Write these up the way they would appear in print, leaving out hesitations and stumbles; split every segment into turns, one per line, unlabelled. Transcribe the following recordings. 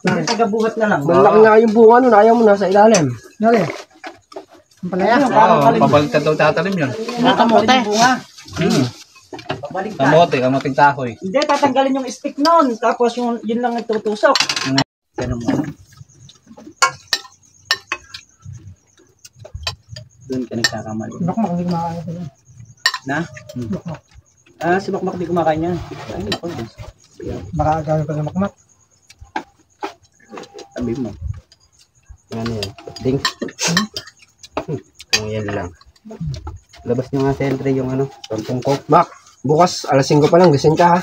Hindi, taga-buhat na lang.
Malaki nga yung bunga nun, ayaw mo nasa ilalim.
Nari. Ang palaya.
Pabalik ka daw tatanim yun.
Kamote.
Kamoting kahoy.
Hindi, tatanggalin yung stick nun. Tapos yun lang itutusok. Ganun mo. Doon ka nagkakamali.
Bakmak, hindi kumakain ko.
Na?
Bakmak.
Si Bakmak di kumakain yan. Ay, ako.
Baka agawin ko na makmak.
Sabi mo.
Ano yan? Ding. Yan lang.
Labas nyo nga sa entry yung ano, tontong coke.
Mak, bukas alas 5 pa lang, gising ka ha.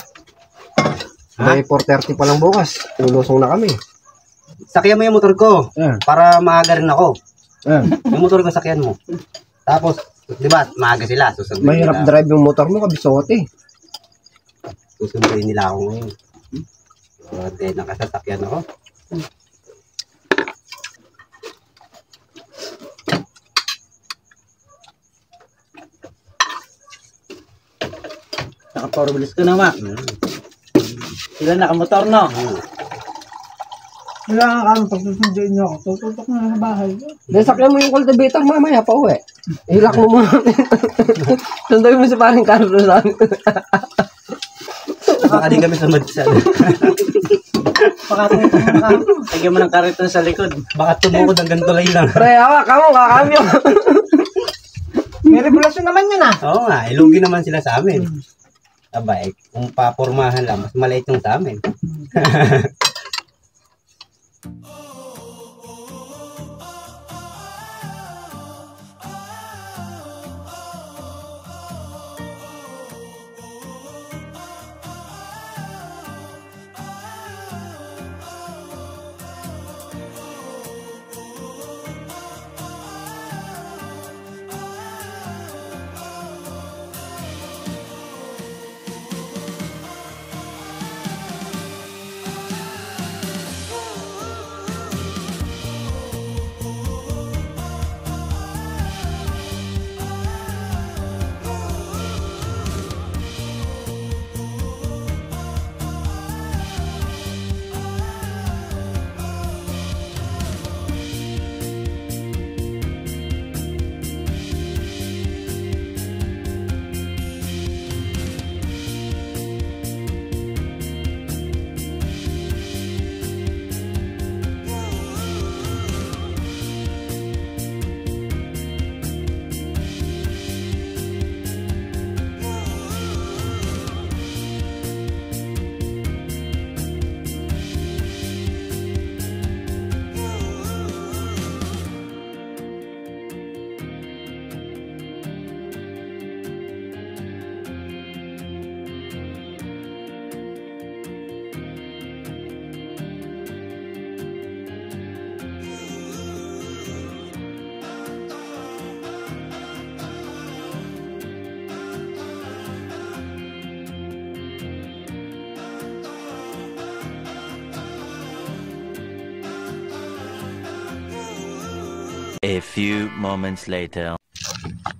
May 4:30 pa lang bukas. Lulusong na kami.
Sakyan mo yung motor ko. Para maaga rin ako. Yung motor ko sakyan mo. Tapos, di ba, maaga sila.
Mahirap drive yung motor mo, kabisote.
Susunduin nila ako ngayon. Then, nakasasakyan ako. Naka-4 ka na, Ma. Sila nakamotor, no?
Wala nga kami, pag susunduin niyo ako, tututok na sa bahay.
Then sakyan mo yung cultivator mamaya pa uwi. Hilak mo muna. Sunduin mo si paring Carlos sa amin.
Baka di kami sa madsal. Lagyan mo ng kariton sa likod. Baka tumukod hanggang tulay lang.
Pre, hawak ka mo, kakamyo.
May regulasyon naman yun ah.
Oo nga, ilugi naman sila sa amin. Abay, kung papormahan lang, mas maliit yung sa amin.
A few moments later.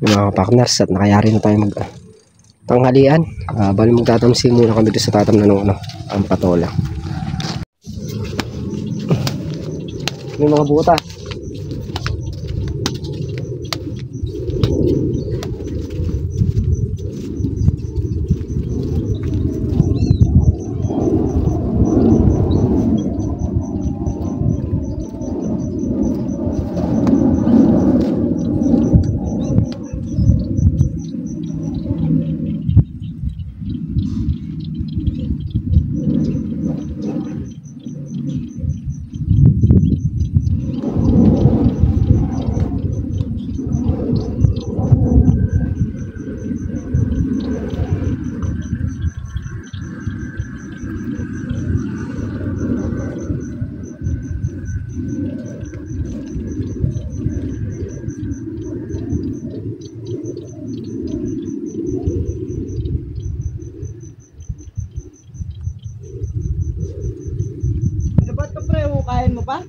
Yung mga partners at nakayari na tayo mag tanghalian. Bali magtatamsi muna kami doon sa tatam na nung ang patola. Yung mga butas.
Kain mo pa?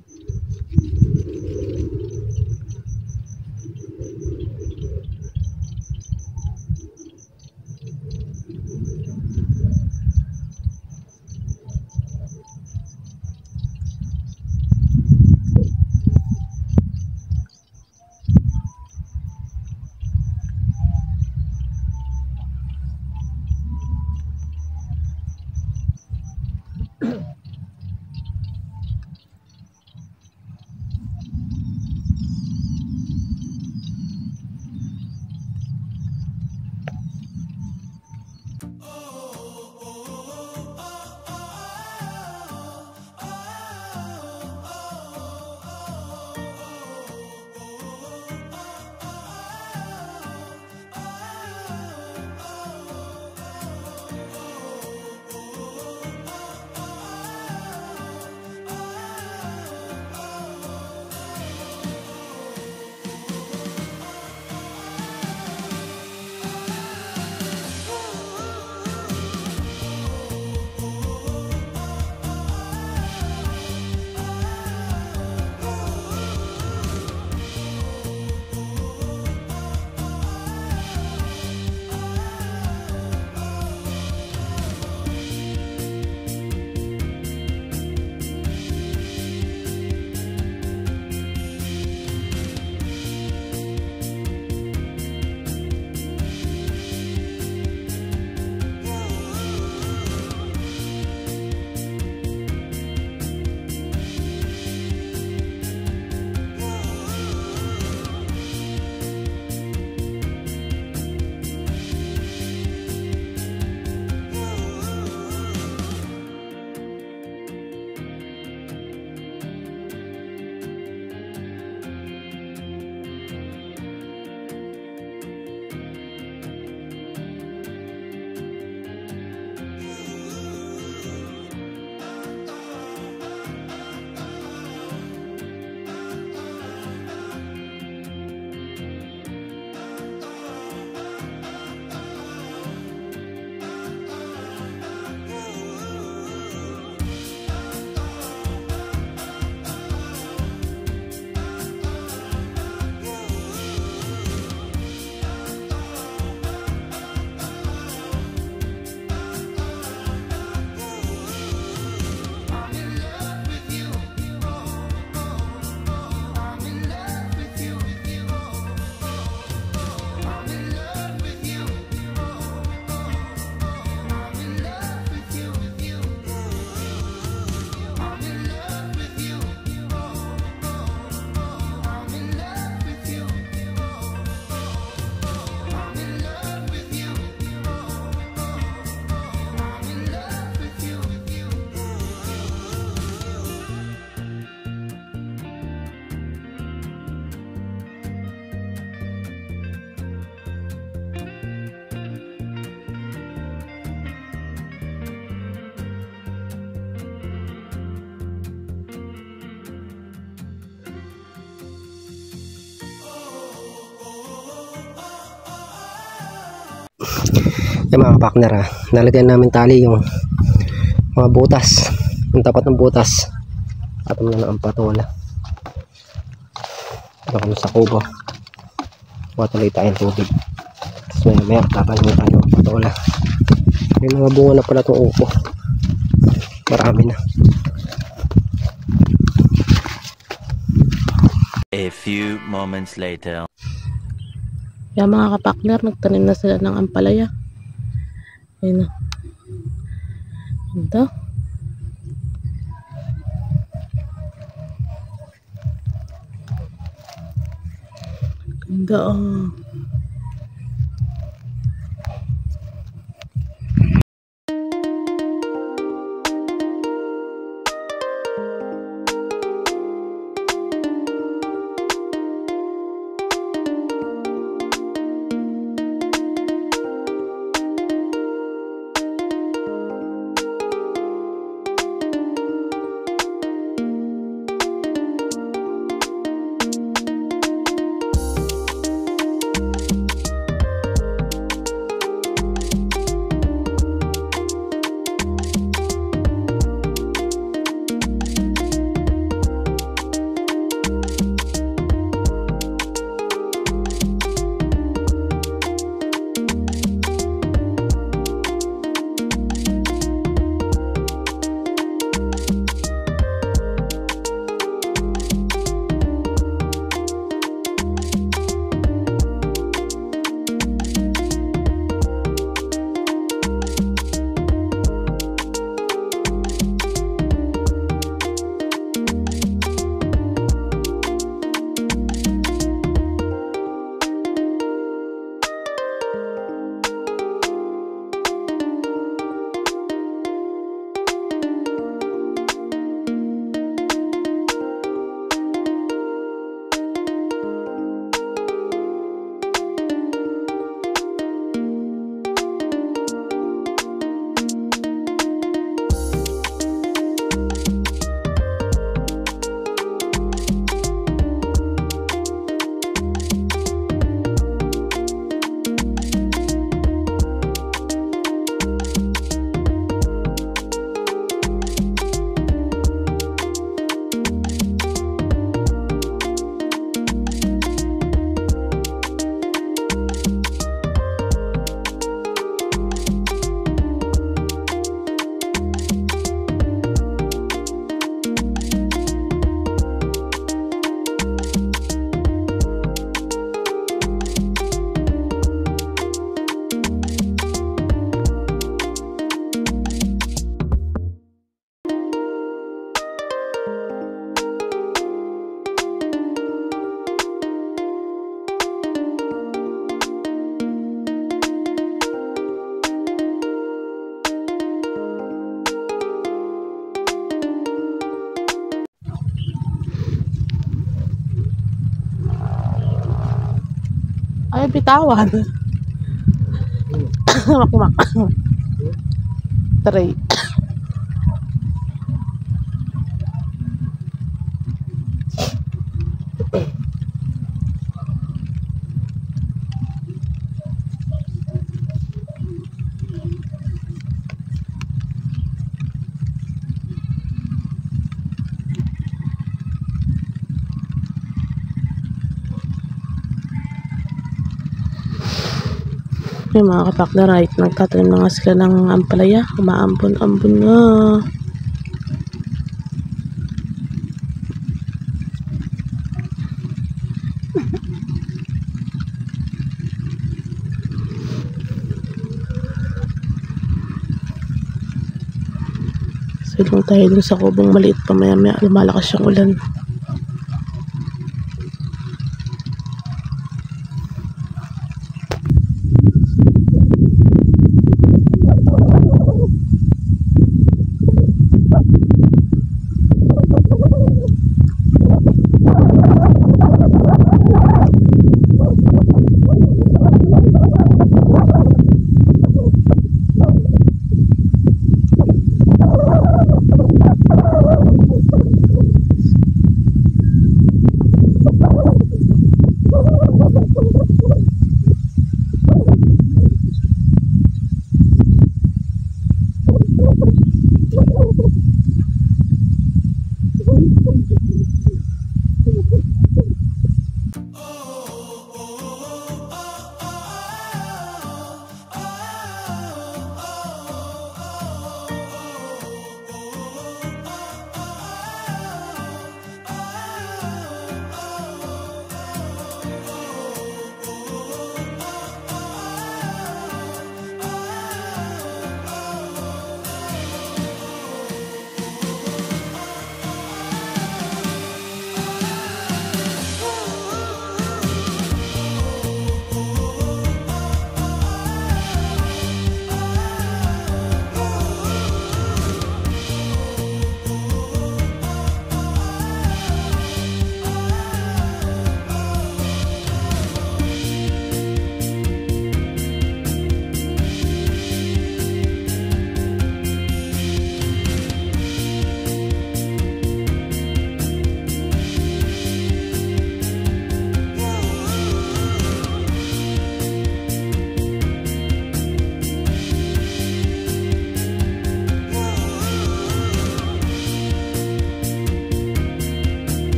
Yan mga partner, nalagyan namin tali yung mga butas, yung tapat ng butas at na ang patola. Ito kami sa kubo, matuloy tayong tubig, tapos maya tapahin tayo ng patola. May mga bunga na pala itong upo, marami na.
A few moments later.
Yan mga kapakner, nagtanim na sila ng ampalaya. Ayun na. Ito. Ganda oh. Ay, bitawan. Makmak. Tray. Yung mga kapakner, right, nagtatanim na nga sila ng ampalaya. Umaambon-ambon na. Silong tayo dun sa kubong maliit pa, maya-maya lumalakas yung ulan.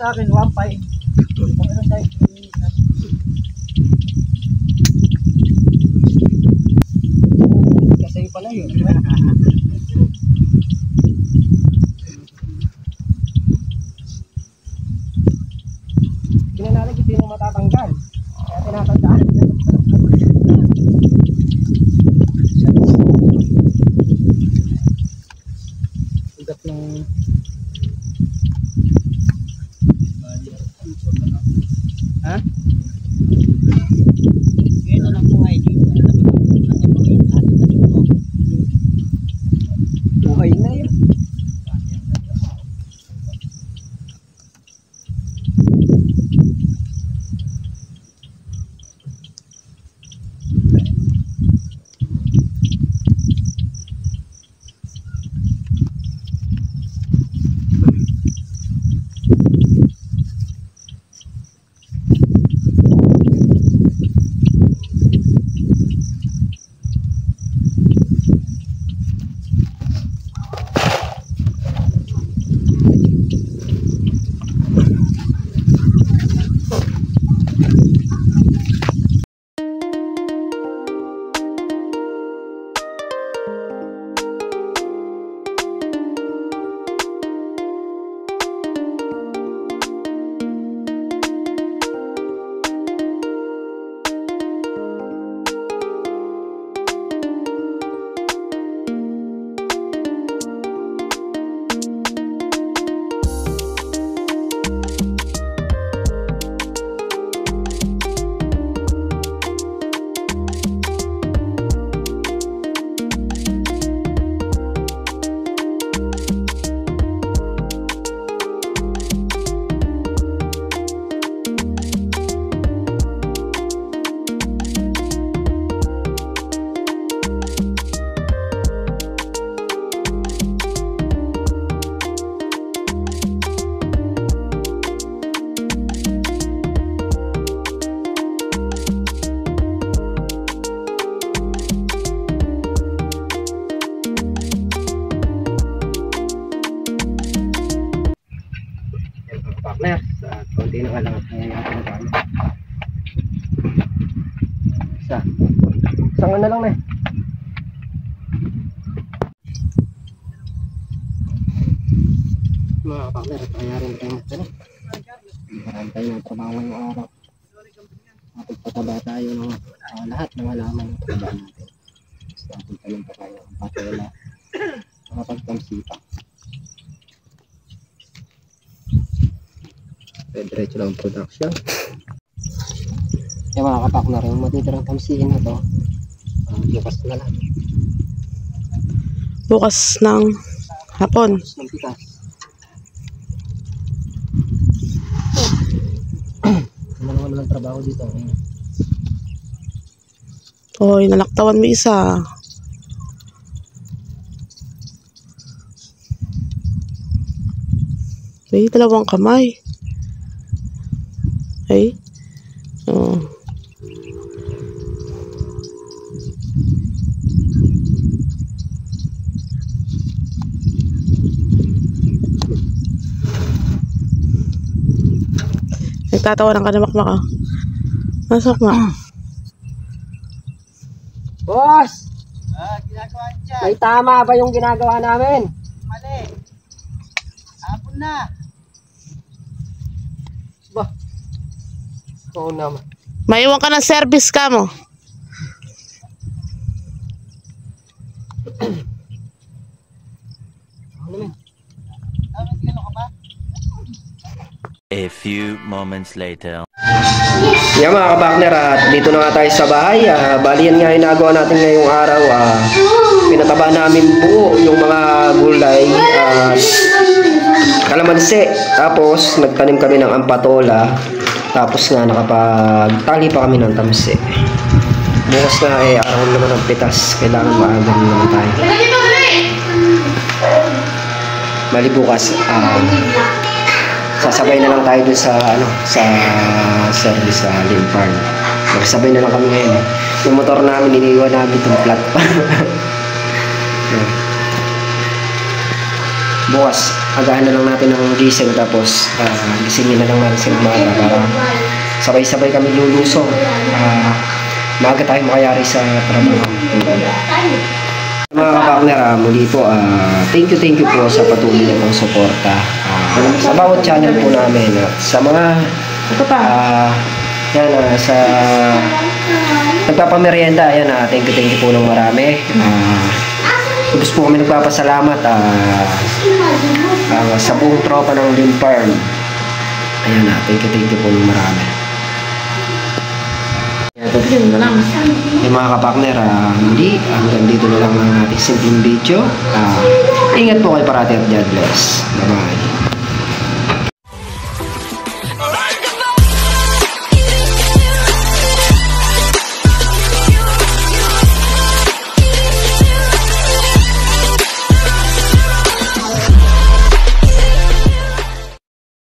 Sa akin, 1.5. Meron tayo. Kasi pala yun. Ginanalig ito yung matatanggal. Kaya tinatandaan. Ugat ng... Ha? Kaya na lang po ay buhay na yun.
partner. Konti na nga lang at natin na paano. Isang ano lang na mga partner, kaya rin tayo magtanong. Marami tayo ng trabaho ngayong araw. Pagpataba tayo ng lahat ng halaman ng trabaho natin. So, ating tanim pa tayo ang patola. Makapagtamsipa. Diretso lang ang production. Yung mga kapakner, yung matitirang tamsiin na to, bukas na lang.
Bukas ng hapon.
Bukas ng pitas. Ano naman ang trabaho dito?
Hoy, nalaktawan mo isa. May dalawang kamay. Ay. Oh. Nagtatawanan ka na makmak ah. Masok ma.
Boss!
Ginagawa dyan.
May tama ba yung ginagawa namin?
Mali. Hapon na.
Ba? Oo naman.
Maiwan ka ng service ka mo.
A few moments later.
Yan mga kabakner, at dito na nga tayo sa bahay. Bali yan nga yung nagawa natin ngayong araw. Pinataba namin buo yung mga gulay at kalamansi. Tapos nagtanim kami ng ampatola. Tapos nga nakapagtali pa kami ng tamsi. Bukas nga araw naman ng pitas. Kailangan maaga naman tayo. Bali bukas sasabay na lang tayo dun sa sa service sa Limfarm. Magsabay na lang kami ngayon. Yung motor namin iniiwan namin itong flat pa. Bukas agahan na lang natin ng gising, tapos gisingin na lang natin sa umaga para sabay-sabay kami lulusong. Maaga tayo makayari sa trabaho. Mga kapakner, muli po thank you po sa patuloy na pong suporta sa bawat channel po namin, at sa mga sa nagpapamerienda. Thank you po ng marami. Gusto po kami nagpapasalamat sa buong tropa ng Limfarm. Thank you po ng marami. Yung mga kapakner, muli hanggang dito na lang ang ating simpleng video. Ingat po kayo parati at God bless. Bye bye.